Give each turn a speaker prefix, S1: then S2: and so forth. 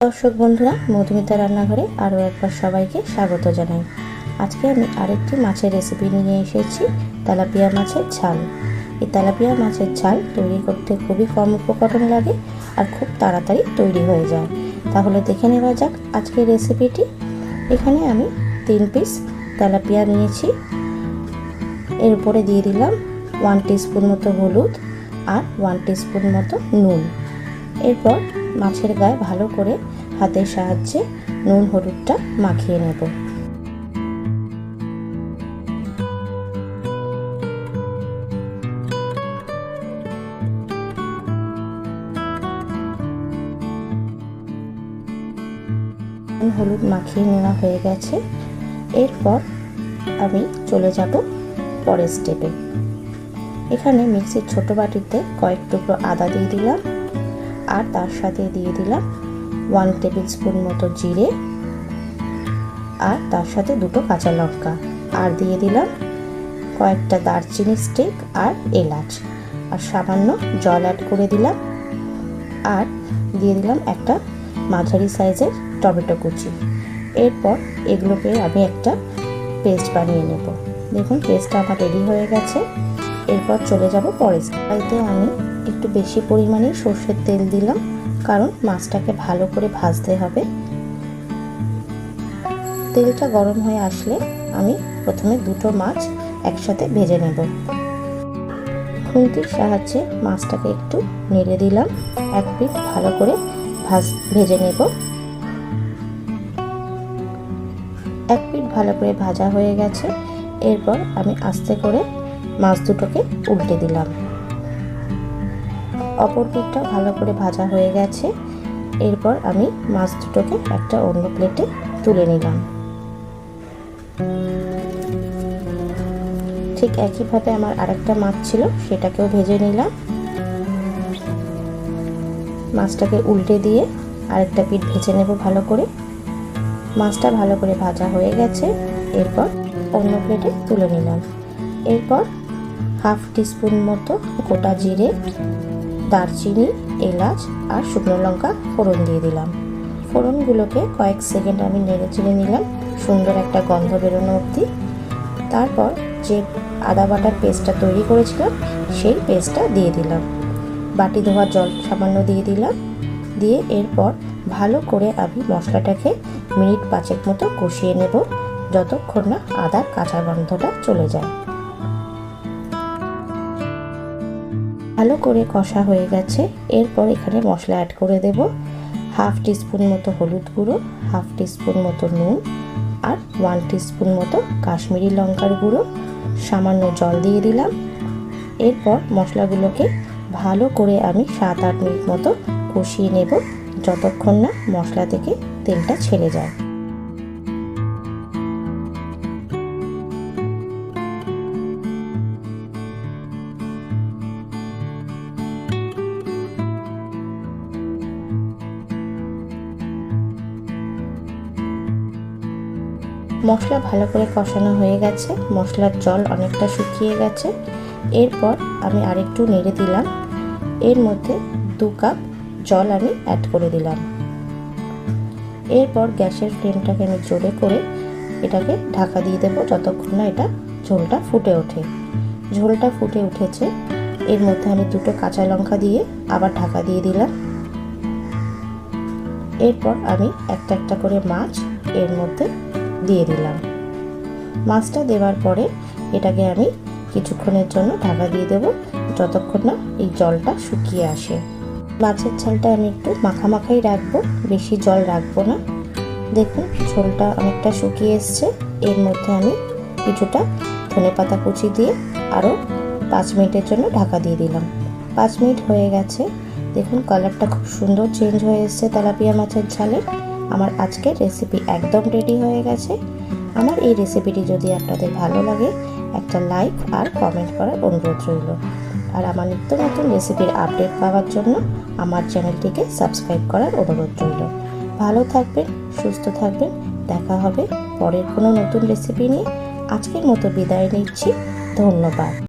S1: দর্শক বন্ধুরা, মধুমিতা রান্নাঘরে আরও একবার সবাইকে স্বাগত জানাই। আজকে আমি আরেকটি মাছের রেসিপি নিয়ে এসেছি, তেলাপিয়া মাছের ঝাল। এই তেলাপিয়া মাছের ঝাল তৈরি করতে খুবই কম উপকরণ লাগে আর খুব তাড়াতাড়ি তৈরি হয়ে যায়। তাহলে দেখে নেওয়া যাক আজকের রেসিপিটি। এখানে আমি 3 পিস তেলাপিয়া নিয়েছি। এর উপরে দিয়ে দিলাম 1 টিস্পুন মতো হলুদ আর 1 টিস্পুন মতো নুন। এরপর মাছের গায়ে ভালো করে হাতের সাহায্যে নুন হলুদটা মাখিয়ে নেব। নুন হলুদ মাখিয়ে নেওয়া হয়ে গেছে। এরপর আমি চলে যাব পরের স্টেপে। এখানে মিক্সির ছোট বাটিতে কয়েক টুকরো আদা দিয়ে দিলাম আর তার সাথে দিয়ে দিলাম 1 টেবিল স্পুন মতো জিরে আর তার সাথে 2টো কাঁচা লঙ্কা আর দিয়ে দিলাম কয়েকটা দারচিনি স্টিক আর এলাচ আর সামান্য জল অ্যাড করে দিলাম আর দিয়ে দিলাম একটা মাঝারি সাইজের টমেটো কুচি। এরপর এগুলোকে আমি একটা পেস্ট বানিয়ে নেব। দেখুন পেস্টটা আমার রেডি হয়ে গেছে। এরপর চলে যাব পরের স্টেপে। আমি একটু বেশি পরিমাণে সর্ষের তেল দিলাম, কারণ মাছটাকে ভালো করে ভাজতে হবে। তেলটা গরম হয়ে আসলে আমি প্রথমে 2টো মাছ একসাথে ভেজে নেব। খুন্তির সাহায্যে মাছটাকে একটু নেড়ে দিলাম। এক পিঠ ভালো করে ভেজে নেব। এক পিঠ ভালো করে ভাজা হয়ে গেছে। এরপর আমি আস্তে করে মাছ দুটোকে উল্টে দিলাম। অপর পিঠটা ভালো করে ভাজা হয়ে গেছে। এরপর আমি মাছ দুটোকে একটা অন্য প্লেটে তুলে নিলাম। ঠিক একইভাবে আমার আরেকটা মাছ ছিল, সেটাকেও ভেজে নিলাম। মাছটাকে উল্টে দিয়ে আরেকটা পিঠ ভেজে নেব ভালো করে। মাছটা ভালো করে ভাজা হয়ে গেছে। এরপর অন্য প্লেটে তুলে নিলাম। এরপর 1/2 টিস্পুন মতো গোটা জিরে, দারচিনি, এলাচ আর শুকনো লঙ্কা ফোড়ন দিয়ে দিলাম। ফোড়নগুলোকে কয়েক সেকেন্ড আমি নেড়ে চেড়ে নিলাম, সুন্দর একটা গন্ধ বেরোনো অবধি। তারপর যে আদা বাটার পেস্টটা তৈরি করেছিলাম সেই পেস্টটা দিয়ে দিলাম। বাটি ধোয়া জল সামান্য দিয়ে দিলাম। দিয়ে এরপর ভালো করে আমি মশলাটাকে মিনিট 5 মতো কষিয়ে নেব, যতক্ষণ না আদার কাঁচা গন্ধটা চলে যায়। ভালো করে কষা হয়ে গেছে। এরপর এখানে মশলা অ্যাড করে দেব। 1/2 টিস্পুন মতো হলুদ গুঁড়ো, 1/2 টিস্পুন মতো নুন আর 1 টিস্পুন মতো কাশ্মীরি লঙ্কার গুঁড়ো। সামান্য জল দিয়ে দিলাম। এরপর মশলাগুলোকে ভালো করে আমি 7-8 মিনিট মতো কষিয়ে নেব, যতক্ষণ না মশলা থেকে তেলটা ছেড়ে যায়। মশলা ভালো করে কষানো হয়ে গেছে। মশলার জল অনেকটা শুকিয়ে গেছে। এরপর আমি আরেকটু নেড়ে দিলাম। এর মধ্যে 2 কাপ জল আমি অ্যাড করে দিলাম। এরপর গ্যাসের ফ্লেমটাকে আমি জোরে করে এটাকে ঢাকা দিয়ে দেবো, যতক্ষণ না এটা ঝোলটা ফুটে ওঠে। ঝোলটা ফুটে উঠেছে। এর মধ্যে আমি 2টো কাঁচা লঙ্কা দিয়ে আবার ঢাকা দিয়ে দিলাম। এরপর আমি একটা একটা করে মাছ এর মধ্যে দিয়ে দিলাম। মাছটা দেওয়ার পরে এটাকে আমি কিছুক্ষণের জন্য ঢাকা দিয়ে দেব, যতক্ষণ না এই জলটা শুকিয়ে আসে। মাছের ঝালটা আমি একটু মাখামাখাই রাখবো, বেশি জল রাখবো না। দেখুন ঝোলটা অনেকটা শুকিয়ে এসছে। এর মধ্যে আমি কিছুটা ধনেপাতা কুচি দিয়ে আরও 5 মিনিটের জন্য ঢাকা দিয়ে দিলাম। 5 মিনিট হয়ে গেছে। দেখুন কালারটা খুব সুন্দর চেঞ্জ হয়ে এসছে তেলাপিয়া মাছের ঝালের। আমার আজকের রেসিপি একদম রেডি হয়ে গেছে। আমার এই রেসিপিটি যদি আপনাদের ভালো লাগে, একটা লাইক আর কমেন্ট করার অনুরোধ রইল। আর আমার নিত্য নতুন রেসিপির আপডেট পাওয়ার জন্য আমার চ্যানেলটিকে সাবস্ক্রাইব করার অনুরোধ রইল। ভালো থাকবেন, সুস্থ থাকবেন। দেখা হবে পরের কোনো নতুন রেসিপি নিয়ে। আজকের মতো বিদায় নিচ্ছি। ধন্যবাদ।